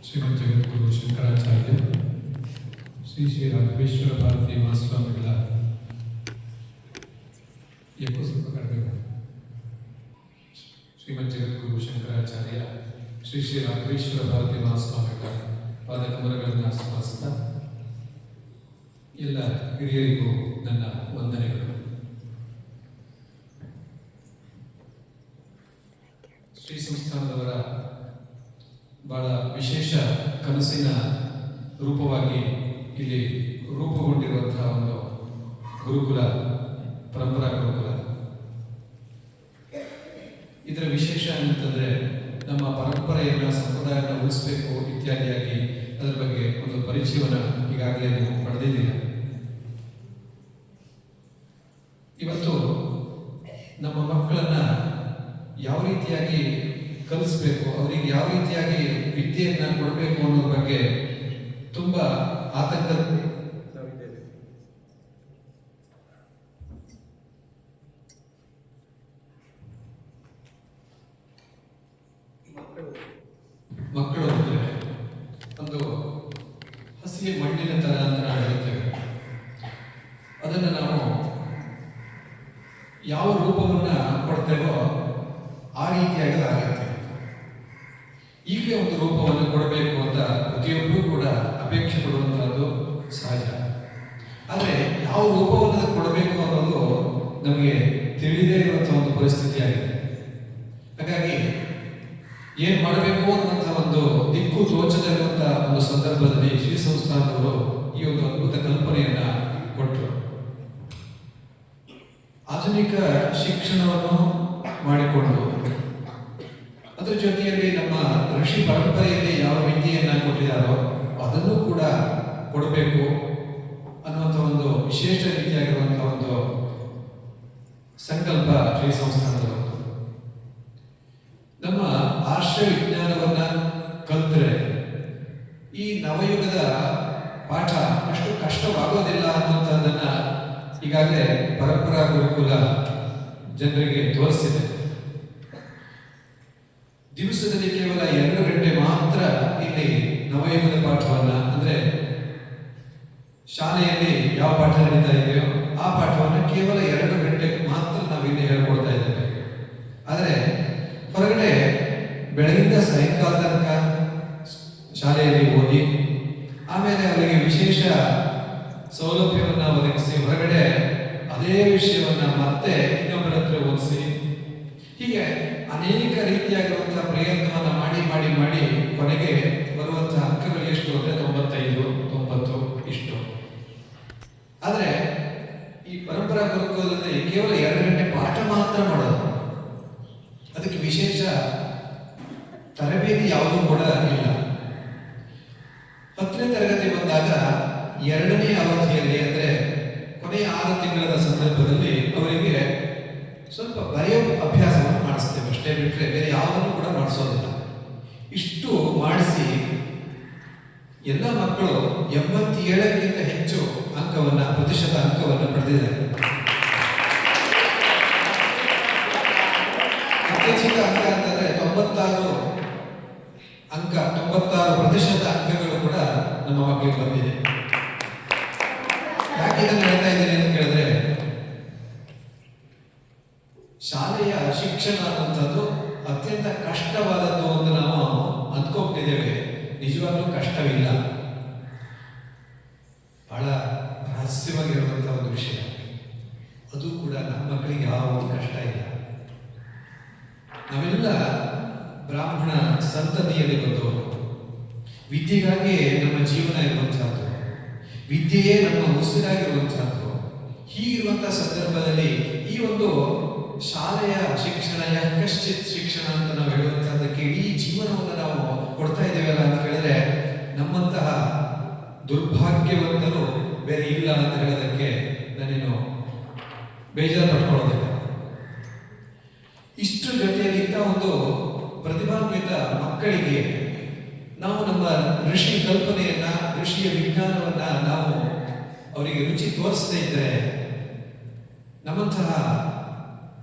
ಶ್ರೀಮದ್ ಜಗದ್ಗುರು ಶಂಕರಾಚಾರ್ಯ ಶ್ರೀ ಶ್ರೀ ರಾಘವೇಶ್ವರ ಭಾರತಿ ಮಹಾಸ್ವಾಮಿಗಳ ಸ್ವಲ್ಪ ಕಡಿಮೆ ಶ್ರೀಮದ್ ಜಗದ್ಗುರು ಶಂಕರಾಚಾರ್ಯ ಶ್ರೀ ಶ್ರೀ ರಾಘವೇಶ್ವರ ಭಾರತಿ ಮಹಾಸ್ವಾಮಿಗಳ ಪಾದಕಮಲಗಳನ್ನು ಸ್ಮರಿಸುತ್ತಾ ಎಲ್ಲ ಹಿರಿಯರಿಗೂ ನನ್ನ ವಂದನೆಗಳು. ಶ್ರೀ ಸಂಸ್ಥಾನದವರ ಬಹಳ ವಿಶೇಷ ಕನಸಿನ ರೂಪವಾಗಿ ಇಲ್ಲಿ ರೂಪುಗೊಂಡಿರುವಂತಹ ಒಂದು ಗುರುಕುಲ, ಪರಂಪರಾ ಗುರುಕುಲ. ಇದರ ವಿಶೇಷ ಅಂತಂದ್ರೆ ನಮ್ಮ ಪರಂಪರೆಯನ್ನು, ಸಂಪ್ರದಾಯವನ್ನು ಉಳಿಸಬೇಕು ಇತ್ಯಾದಿಯಾಗಿ ಅದರ ಬಗ್ಗೆ ಒಂದು ಪರಿಚಯವನ್ನು ಈಗಾಗಲೇ ನೀವು ಪಡೆದಿದ್ದೀರ. ಇವತ್ತು ನಮ್ಮ ಮಕ್ಕಳನ್ನ ಯಾವ ರೀತಿಯಾಗಿ ಕಲಿಸ್ಬೇಕು, ಅವರಿಗೆ ಯಾವ ರೀತಿಯಾಗಿ ವಿದ್ಯೆಯನ್ನ ಕೊಡಬೇಕು ಅನ್ನೋದ್ರ ಬಗ್ಗೆ ತುಂಬಾ ಆತಂಕ ಮಕ್ಕಳು ಅಂದ್ರೆ ಒಂದು ಹಸಿಗೆ ಮಣ್ಣಿನ ತರ ಅಂತ ನಾವು ಹೇಳ್ತೇವೆ. ಅದನ್ನು ನಾವು ಯಾವ ರೂಪವನ್ನ ಕೊಡ್ತೇವೋ ಆ ರೀತಿಯಾಗಿ ಆಗುತ್ತೆ. ಈಗಲೇ ಒಂದು ರೂಪವನ್ನು ಕೊಡಬೇಕು ಅಂತ ಪ್ರತಿಯೊಬ್ಬರೂ ಕೂಡ ಅಪೇಕ್ಷೆ ಪಡುವಂತಹದ್ದು ಸಹಜ. ಆದರೆ ಯಾವ ರೂಪವನ್ನು ಕೊಡಬೇಕು ಅನ್ನೋದು ನಮಗೆ ತಿಳಿದೇ ಇರುವಂತಹ ಒಂದು ಪರಿಸ್ಥಿತಿ ಆಗಿದೆ. ಹಾಗಾಗಿ ಏನ್ ಮಾಡಬೇಕು ಅನ್ನುವಂತಹ ಒಂದು ದಿಕ್ಕು ತೋಚದಿರುವಂತಹ ಒಂದು ಸಂದರ್ಭದಲ್ಲಿ ಶ್ರೀ ಸಂಸ್ಥಾನದವರು ಈ ಒಂದು ಅದ್ಭುತ ಕಲ್ಪನೆಯನ್ನ ಕೊಟ್ಟರು. ಆಧುನಿಕ ಶಿಕ್ಷಣವನ್ನು ಮಾಡಿಕೊಂಡು ಅದರ ಜೊತೆಯಲ್ಲಿ ನಮ್ಮ ಋಷಿ ಪರಂಪರೆಯಲ್ಲಿ ಯಾವ ವಿದ್ಯೆಯನ್ನ ಕೊಟ್ಟಿದ್ದಾರೋ ಅದನ್ನು ಕೂಡ ಕೊಡಬೇಕು ಅನ್ನುವಂಥ ಒಂದು ವಿಶೇಷ ರೀತಿಯಾಗಿರುವಂತಹ ಒಂದು ಸಂಕಲ್ಪ ಶ್ರೀ ಸಂಸ್ಥಾನದವರು. ನಮ್ಮ ಆರ್ಷ ವಿಜ್ಞಾನವನ್ನ ಕಲ್ತರೆ ಈ ನವಯುಗದ ಪಾಠ ಅಷ್ಟು ಕಷ್ಟವಾಗೋದಿಲ್ಲ ಅನ್ನುವಂಥದ್ದನ್ನ ಈಗಾಗಲೇ ಪರಂಪರಾ ಗುರುಕುಲ ಜನರಿಗೆ ತೋರಿಸಿದೆ. ದಿವಸದಲ್ಲಿ ಕೇವಲ 2 ಗಂಟೆ ಮಾತ್ರ ಇಲ್ಲಿ ನವಯುಗದ ಪಾಠವನ್ನ, ಅಂದ್ರೆ ಶಾಲೆಯಲ್ಲಿ ಯಾವ ಪಾಠ ನಡೀತಾ ಇದೆಯೋ ಆ ಪಾಠವನ್ನ ಕೇವಲ 2 ಗಂಟೆ ಮಾತ್ರ ನಾವಿಲ್ಲಿ ಹೇಳ್ಕೊಡ್ತಾ ಇದ್ದೇವೆ. ಆದರೆ ಹೊರಗಡೆ ಬೆಳಗಿಂದ ಸಾಯಂಕಾಲ ತನಕ ಶಾಲೆಯಲ್ಲಿ ಓದಿ ಆಮೇಲೆ ಅವರಿಗೆ ವಿಶೇಷ ಸೌಲಭ್ಯವನ್ನು ಒದಗಿಸಿ ಹೊರಗಡೆ ಅದೇ ವಿಷಯವನ್ನ ಮತ್ತೆ ಇನ್ನೊಬ್ಬರ ಹತ್ರ ಓದಿಸಿ, ಹೀಗೆ ಅನೇಕ ರೀತಿಯಾಗಿರುವಂತಹ ಪ್ರಯತ್ನವನ್ನ ಮಾಡಿ ಮಾಡಿ ಮಾಡಿ ಕೊನೆಗೆ ಬರುವಂತಹ ಅಂಕಗಳು ಎಷ್ಟು ಅಂದ್ರೆ 95, 90 ಇಷ್ಟು. ಆದ್ರೆ ಈ ಪರಂಪರಾ ಗುರುಕುಲದಲ್ಲಿ ಕೇವಲ 2 ಗಂಟೆ ಪಾಠ ಮಾತ್ರ ಮಾಡೋದು. ಅದಕ್ಕೆ ವಿಶೇಷ ತರಬೇತಿ ಯಾವುದೂ ಕೂಡ ಇಲ್ಲ. 10ನೇ ತರಗತಿ ಬಂದಾಗ 2ನೇ ಅವಧಿಯಲ್ಲಿ, ಅಂದ್ರೆ ಕೊನೆಯ 6 ತಿಂಗಳ ಸಂದರ್ಭದಲ್ಲಿ ಅವರಿಗೆ ಸ್ವಲ್ಪ ಬರೆಯೋ ಅಭ್ಯಾಸವನ್ನು ಮಾಡಿಸ್ತೇವೆ ಅಷ್ಟೇ, ಬಿಟ್ಟರೆ ಬೇರೆ ಯಾವುದನ್ನು ಕೂಡ ಮಾಡಿಸೋದಿಲ್ಲ. ಇಷ್ಟು ಮಾಡಿಸಿ ಎಲ್ಲ ಮಕ್ಕಳು 87ಕ್ಕಿಂತ ಹೆಚ್ಚು ಪ್ರತಿಶತ ಅಂಕವನ್ನು ಪಡೆದಿದ್ದಾರೆ. ಅತ್ಯಧಿಕ ಅಂಕ ಅಂತಂದ್ರೆ 96% ಅಂಕಗಳು ಕೂಡ ನಮ್ಮ ಮಕ್ಕಳಿಗೆ ಬಂದಿದೆ. ಯಾಕೆ ಇದನ್ನು ಹೇಳ್ತಾ ಇದ್ದೀನಿ ಅಂತ ಕೇಳಿದ್ರೆ, ಶಾಲೆಯ ಶಿಕ್ಷಣ ಅನ್ನುವಂಥದ್ದು ಅತ್ಯಂತ ಕಷ್ಟವಾದದ್ದು ಅಂತ ನಾವು ಅಂದ್ಕೊಂಡಿದ್ದೇವೆ. ನಿಜವಾಗ್ಲೂ ಕಷ್ಟವಿಲ್ಲ, ಬಹಳ ರಹಸ್ಯವಾಗಿರುವಂತಹ ಒಂದು ವಿಷಯ. ಅದು ಕೂಡ ನಮ್ಮ ಮಕ್ಕಳಿಗೆ ಯಾವ ಒಂದು ಕಷ್ಟ ಇಲ್ಲ. ನಾವೆಲ್ಲ ಬ್ರಾಹ್ಮಣ ಸಂತತಿಯಲ್ಲಿ ಬಂದವರು. ವಿದ್ಯೆಗಾಗಿ ನಮ್ಮ ಜೀವನ ಇರುವಂತಹದ್ದು, ವಿದ್ಯೆಯೇ ನಮ್ಮ ಉಸಿರಾಗಿರುವಂತಹದ್ದು. ಹೀಗಿರುವಂತಹ ಸಂದರ್ಭದಲ್ಲಿ ಈ ಒಂದು ಶಾಲೆಯ ಶಿಕ್ಷಣ, ಕಶ್ಚಿತ್ ಶಿಕ್ಷಣ ಅಂತ ನಾವು ಹೇಳುವಂತಹದ್ದಕ್ಕೆ ಇಡೀ ಜೀವನವನ್ನು ನಾವು ಕೊಡ್ತಾ ಇದ್ದೇವಲ್ಲ ಅಂತ ಹೇಳಿದ್ರೆ ನಮ್ಮಂತಹ ದುರ್ಭಾಗ್ಯವಂತರು ಬೇರೆ ಇಲ್ಲ ಅಂತ ಹೇಳೋದಕ್ಕೆ ನಾನೇನು ಬೇಜಾರು ಪಡ್ಕೊಳ್ಳೋದಿಲ್ಲ. ಇಷ್ಟು ಜೊತೆಯಲ್ಲಿ ಇಂಥ ಒಂದು ಪ್ರತಿಭಾನ್ವಿತ ಮಕ್ಕಳಿಗೆ ನಾವು ನಮ್ಮ ಋಷಿ ಕಲ್ಪನೆಯನ್ನ, ಋಷಿಯ ವಿಜ್ಞಾನವನ್ನ ನಾವು ಅವರಿಗೆ ರುಚಿ ತೋರಿಸದೇ ಇದ್ರೆ ನಮ್ಮಂತಹ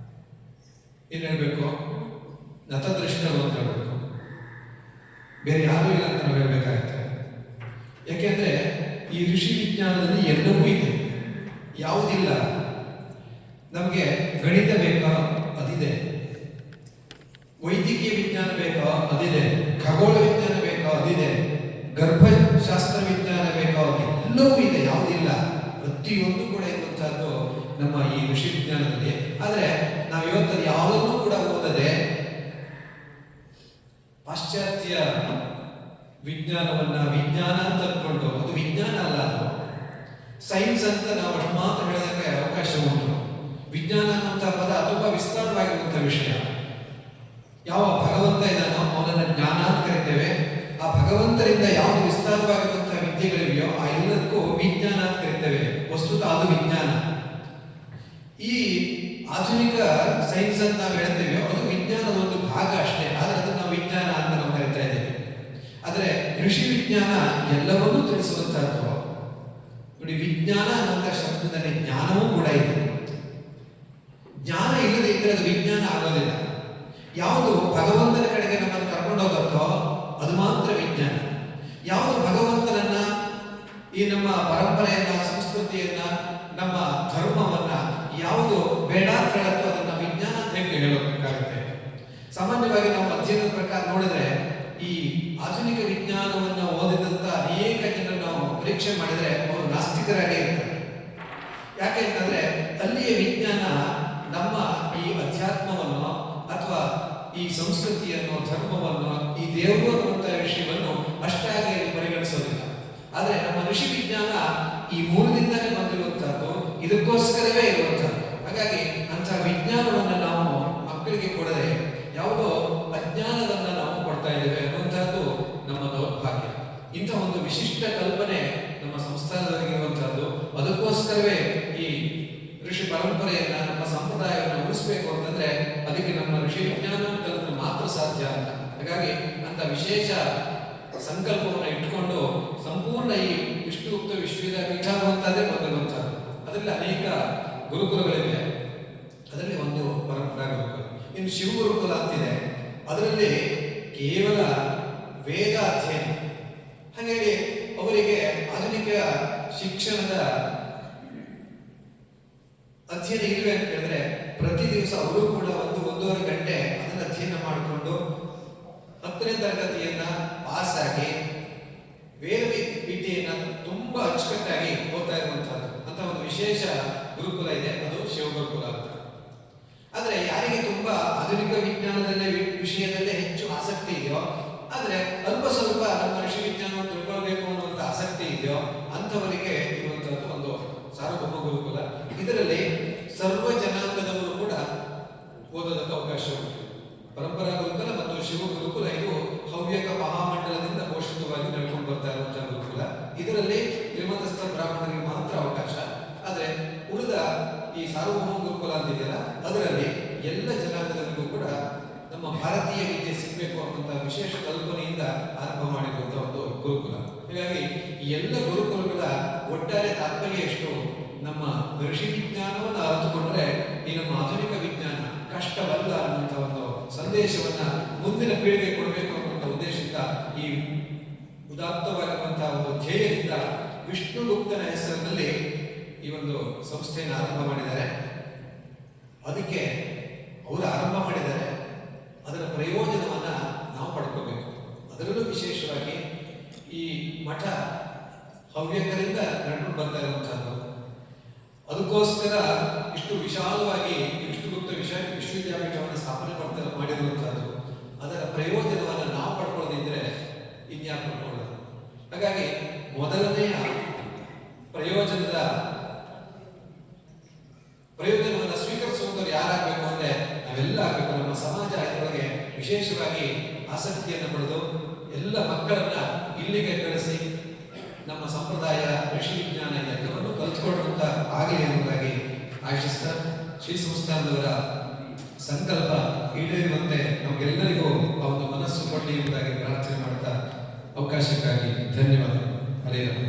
ಏನ್ ಹೇಳ್ಬೇಕು, ನತದೃಷ್ಟರು ಅಂತ ಹೇಳ್ಬೇಕು, ಬೇರೆ ಯಾರು ಇಲ್ಲ ಅಂತ ನಾವು ಹೇಳ್ಬೇಕು. ಋಷಿ ವಿಜ್ಞಾನದಲ್ಲಿ ಎಲ್ಲವೂ ಇದೆ, ಯಾವುದಿಲ್ಲ. ನಮಗೆ ಗಣಿತ ಬೇಕಾ ಅದಿದೆ, ವೈದ್ಯಕೀಯ ವಿಜ್ಞಾನ ಬೇಕಾ ಅದಿದೆ, ಖಗೋಳ ವಿಜ್ಞಾನ ಬೇಕಾ ಅದಿದೆ, ಗರ್ಭಶಾಸ್ತ್ರ ವಿಜ್ಞಾನ ಬೇಕಾ ಎಲ್ಲವೂ ಇದೆ, ಯಾವುದಿಲ್ಲ. ಪ್ರತಿಯೊಂದು ಕೂಡ ಇರುವಂತಹದ್ದು ನಮ್ಮ ಈ ಋಷಿ ವಿಜ್ಞಾನದಲ್ಲಿ. ಆದರೆ ನಾವು ಇವತ್ತು ಯಾವುದನ್ನು ಕೂಡ ಓದದೆ ಪಾಶ್ಚಾತ್ಯ ವಿಜ್ಞಾನವನ್ನ ವಿಜ್ಞಾನ ಅಂತ ಅಂದ್ಕೊಂಡು, ಅದು ವಿಜ್ಞಾನ ಅಲ್ಲ, ಅದು ಸೈನ್ಸ್ ಅಂತ ನಾವು ಅಷ್ಟು ಮಾತ್ರ ಹೇಳೋದಕ್ಕೆ ಅವಕಾಶ ಉಂಟು. ವಿಜ್ಞಾನ ಅನ್ನುವಂಥ ಪದ ತುಂಬಾ ವಿಸ್ತಾರವಾಗಿರುವಂತಹ ವಿಷಯ. ಯಾವ ಭಗವಂತ ಇದ್ದಾನೋ ಅವನನ್ನ ಜ್ಞಾನ ಅಂತ ಕರಿತೇವೆ. ಆ ಭಗವಂತರಿಂದ ಯಾವುದು ವಿಸ್ತಾರವಾಗಿರುವಂತಹ ವಿದ್ಯೆಗಳಿವೆಯೋ ಆ ಎಲ್ಲದಕ್ಕೂ ವಿಜ್ಞಾನ ಅಂತ ಕರಿತೇವೆ. ವಸ್ತುತ ಅದು ವಿಜ್ಞಾನ. ಈ ಆಧುನಿಕ ಸೈನ್ಸ್ ಅಂತ ನಾವು ಹೇಳ್ತೇವೆ, ಅದು ವಿಜ್ಞಾನದ ಒಂದು ಭಾಗ ಅಷ್ಟೇ, ಆದರೆ ಅದನ್ನು ನಾವು ವಿಜ್ಞಾನ ಅಂತ ನಾವು ಕರಿತಾ ಇದ್ದೇವೆ. ಆದರೆ ಋಷಿ ವಿಜ್ಞಾನ ಎಲ್ಲವನ್ನೂ ತಿಳಿಸುವಂತಹದ್ದು. ನೋಡಿ, ವಿಜ್ಞಾನ ಅನ್ನುವಂಥ ಶಬ್ದದಲ್ಲಿ ಜ್ಞಾನವೂ ಕೂಡ ಇದೆ. ಜ್ಞಾನ ಇಲ್ಲದೆ ಇದ್ರೆ ಅದು ವಿಜ್ಞಾನ ಆಗೋದಿಲ್ಲ. ಯಾವುದು ಭಗವಂತನ ಕಡೆಗೆ ನಮ್ಮನ್ನು ಕರ್ಕೊಂಡು ಹೋಗುತ್ತೋ ಅದು ಮಾತ್ರ ವಿಜ್ಞಾನ. ಯಾವುದು ಭಗವಂತನನ್ನ, ಈ ನಮ್ಮ ಪರಂಪರೆಯನ್ನ, ಸಂಸ್ಕೃತಿಯನ್ನ, ನಮ್ಮ ಧರ್ಮವನ್ನ ಯಾವುದು ಬೇಡ ಅಂತ ಹೇಳುತ್ತೋ ಅದನ್ನ ವಿಜ್ಞಾನ ಅಂತ ಹೇಳಬೇಕಾಗುತ್ತೆ. ಸಾಮಾನ್ಯವಾಗಿ ನಾವು ಅಧ್ಯಯನದ ಪ್ರಕಾರ ನೋಡಿದ್ರೆ ಈ ಆಧುನಿಕ ವಿಜ್ಞಾನವನ್ನು ಓದಿದಂತ ಅನೇಕ ಜನರು ನಾವು ಪರೀಕ್ಷೆ ಮಾಡಿದ್ರೆ ಅವರು ನಾಸ್ತಿಕರಾಗೇ ಇರ್ತಾರೆ. ಯಾಕೆ ಅಂತಂದ್ರೆ ಅಲ್ಲಿಯ ವಿಜ್ಞಾನ ನಮ್ಮ ಈ ಅಧ್ಯಾತ್ಮವನ್ನು ಅಥವಾ ಈ ಸಂಸ್ಕೃತಿಯನ್ನು, ಧರ್ಮವನ್ನು, ಈ ದೇವರು ಅನ್ನುವಂತಹ ವಿಷಯವನ್ನು ಅಷ್ಟಾಗಿ ಪರಿಗಣಿಸೋದಿಲ್ಲ. ಆದರೆ ನಮ್ಮ ಋಷಿ ವಿಜ್ಞಾನ ಈ ಮೂಲದಿಂದಲೇ ಬಂದಿರುವಂತಹದ್ದು, ಇದಕ್ಕೋಸ್ಕರವೇ ಇರುವಂತಹದ್ದು. ಹಾಗಾಗಿ ಅಂತಹ ವಿಜ್ಞಾನವನ್ನು ನಾವು ಮಕ್ಕಳಿಗೆ ಕೊಡದೆ ಯಾವುದೋ ಅಜ್ಞಾನವನ್ನ ನಾವು ಕೊಡ್ತಾ ಇದ್ದೇವೆ ಅನ್ನುವಂತಹದ್ದು ನಮ್ಮ ದೌರ್ಭಾಗ್ಯ. ಇಂತಹ ಒಂದು ವಿಶಿಷ್ಟ ಕಲ್ಪನೆ ನಮ್ಮ ಸಂಸ್ಥಾನದಲ್ಲಿರುವಂತಹದ್ದು. ಅದಕ್ಕೋಸ್ಕರವೇ ಈ ಋಷಿ ಪರಂಪರೆಯನ್ನ, ನಮ್ಮ ಸಂಪ್ರದಾಯವನ್ನು ಉಳಿಸಬೇಕು ಅಂತಂದ್ರೆ ಅದಕ್ಕೆ ನಮ್ಮ ಋಷಿ ವಿಜ್ಞಾನ ಕಲಿತು ಮಾತ್ರ ಸಾಧ್ಯ ಅಂತ. ಹಾಗಾಗಿ ಅಂತ ವಿಶೇಷ ಸಂಕಲ್ಪವನ್ನು ಇಟ್ಕೊಂಡು ಸಂಪೂರ್ಣ ಈ ವಿಷ್ಣುಗುಪ್ತ ವಿಶ್ವವಿದ್ಯಾಪೀಠ ಅನ್ನುವಂಥದ್ದೇ ಬಂದಿರುವಂತಹದ್ದು. ಅದರಲ್ಲಿ ಅನೇಕ ಗುರುಕುಲಗಳಿವೆ. ಅದರಲ್ಲಿ ಒಂದು ಪರಂಪರಾ ಗುರುಕುಲ, ಇನ್ನು ಶಿವಗುರುಕುಲ ಅಂತಿದೆ. ಅದರಲ್ಲಿ ಕೇವಲ ವೇದ ಅಧ್ಯಯನ. ಹಾಗಾಗಿ ಅವರಿಗೆ ಆಧುನಿಕ ಶಿಕ್ಷಣದ ಅಧ್ಯಯನ ಇಲ್ವೇ ಅಂತ ಹೇಳಿದ್ರೆ ಪ್ರತಿ ದಿವಸ ಅವರು ಕೂಡ 1-1.5 ಗಂಟೆ ಅದನ್ನು ಅಧ್ಯಯನ ಮಾಡಿಕೊಂಡು 10ನೇ ತರಗತಿಯನ್ನ ಪಾಸ್ ಆಗಿ ವೇದ ವಿದ್ಯೆಯನ್ನ ತುಂಬಾ ಅಚ್ಚುಕಟ್ಟಾಗಿ ಓದ್ತಾ ಇರುವಂತಹದ್ದು ಅಂತ ಒಂದು ವಿಶೇಷ ಗುರುಕುಲ ಇದೆ, ಅದು ಶಿವಗುರುಕುಲ ಅಂತ. ಆದ್ರೆ ಯಾರಿಗೆ ತುಂಬಾ ಆಧುನಿಕ ವಿಜ್ಞಾನದಲ್ಲೇ ವಿಷಯದಲ್ಲೇ ಹೆಚ್ಚು ಆಸಕ್ತಿ ಇದೆಯೋ, ಆದ್ರೆ ಅಲ್ಪ ಸ್ವಲ್ಪ ನಮ್ಮ ಋಷಿ ವಿಜ್ಞಾನವನ್ನು ತಿಳ್ಕೊಳ್ಬೇಕು ಅನ್ನುವಂತ ಆಸಕ್ತಿ ಇದೆಯೋ ಅಂಥವರಿಗೆ ಇರುವಂತಹದ್ದು ಒಂದು ಸಾರ್ವಭೌಮ ಗುರುಕುಲ. ಇದರಲ್ಲಿ ಸರ್ವ ಜನಾಂಗದವರು ಕೂಡ ಓದೋದಕ್ಕೆ ಅವಕಾಶ ಉಂಟು. ಪರಂಪರಾ ಗುರುಕುಲ ಮತ್ತು ಶಿವ ಗುರುಕುಲ ಇದು ಹವ್ಯಕ ಮಹಾಮಂಡಲದಿಂದ ಘೋಷಿತವಾಗಿ ನಡ್ಕೊಂಡು ಬರ್ತಾ ಇರುವಂತಹ ಗುರುಕುಲ. ಇದರಲ್ಲಿ ಶ್ರೀಮಂತಸ್ಥ ಬ್ರಾಹ್ಮಣರಿಗೆ ಮಾತ್ರ ಅವಕಾಶ. ಆದ್ರೆ ಉಳಿದ ಈ ಸಾರ್ವಭೌಮ ಗುರುಕುಲ ಅಂತಿದೆಯಲ್ಲ, ಅದರಲ್ಲಿ ಎಲ್ಲ ಜನಾಂಗದವರಿಗೂ ಕೂಡ ನಮ್ಮ ಭಾರತೀಯ ವಿದ್ಯೆ ಸಿಗಬೇಕು ಅನ್ನುವಂತಹ ವಿಶೇಷ ಕಲ್ಪನೆಯಿಂದ ಆರಂಭ ಮಾಡಿರುವಂತಹ ಒಂದು ಗುರುಕುಲ. ಹೀಗಾಗಿ ಈ ಎಲ್ಲ ಗುರುಕುಲಗಳ ಒಟ್ಟಾರೆ ತಾತ್ಪರ್ಯ ಎಷ್ಟು, ನಮ್ಮ ಋಷಿ ವಿಜ್ಞಾನವನ್ನು ಅರಿತುಕೊಂಡ್ರೆ ಈ ನಮ್ಮ ಆಧುನಿಕ ವಿಜ್ಞಾನ ಕಷ್ಟವಲ್ಲ ಅನ್ನುವಂಥ ಒಂದು ಸಂದೇಶವನ್ನ ಮುಂದಿನ ಪೀಳಿಗೆ ಕೊಡಬೇಕು ಅನ್ನುವಂಥ ಉದ್ದೇಶದಿಂದ ಈ ಉದಾತ್ತವಾಗಿರುವಂತಹ ಒಂದು ಧ್ಯೇಯದಿಂದ ವಿಷ್ಣುಗುಪ್ತನ ಹೆಸರಿನಲ್ಲಿ ಈ ಒಂದು ಸಂಸ್ಥೆಯನ್ನು ಆರಂಭ ಮಾಡಿದ್ದಾರೆ. ಅದಕ್ಕೆ ಅವರು ಆರಂಭ ಮಾಡಿದ್ದಾರೆ, ಅದರ ಪ್ರಯೋಜನವನ್ನ ನಾವು ಪಡ್ಕೋಬೇಕು. ಅದರಲ್ಲೂ ವಿಶೇಷವಾಗಿ ಈ ಮಠ ಹವ್ಯಕರಿಂದ ನಡ್ಕೊಂಡು ಬರ್ತಾ ಇರುವಂತಹದ್ದು. ಅದಕ್ಕೋಸ್ಕರ ಇಷ್ಟು ವಿಶಾಲವಾಗಿ ವಿಷ್ಣುಗುಪ್ತ ವಿಶ್ವವಿದ್ಯಾಪೀಠವನ್ನು ಸ್ಥಾಪನೆ ಮಾಡಿರುವಂತಹದ್ದು. ಅದರ ಪ್ರಯೋಜನವನ್ನು ನಾವು ಪಡ್ಕೊಳ್ಳೋದಿದ್ರೆ ಇನ್ಯಾರು ಪಡ್ಕೊಳ್ಳೋದು. ಹಾಗಾಗಿ ಮೊದಲನೆಯ ಪ್ರಯೋಜನವನ್ನು ಸ್ವೀಕರಿಸುವಂತವ್ರು ಯಾರಾಗಬೇಕು ಅಂದ್ರೆ ನಾವೆಲ್ಲ ಆಗಬೇಕು. ನಮ್ಮ ಸಮಾಜ ಇದರೊಳಗೆ ವಿಶೇಷವಾಗಿ ಆಸಕ್ತಿಯನ್ನು ಪಡೆದು ಎಲ್ಲ ಮಕ್ಕಳನ್ನ ಇಲ್ಲಿಗೆ ಕಳಿಸಿ ನಮ್ಮ ಸಂಪ್ರದಾಯ, ಕೃಷಿ ವಿಜ್ಞಾನ ಎಲ್ಲವನ್ನು ಕಲಿತುಕೊಳ್ಳುವಂತ ಆಗಲಿ ಎಂಬುದಾಗಿ ಆಶಿಸ್ತಾ ಶ್ರೀ ಸಂಸ್ಥಾನದವರ ಸಂಕಲ್ಪ ಈಡೇರುವಂತೆ ನಮಗೆಲ್ಲರಿಗೂ ಆ ಒಂದು ಮನಸ್ಸು ಕೊಡಲಿ ಎಂಬುದಾಗಿ ಪ್ರಾರ್ಥನೆ ಮಾಡ್ತಾ ಅವಕಾಶಕ್ಕಾಗಿ ಧನ್ಯವಾದ. ಹರೇ ರಾಮ.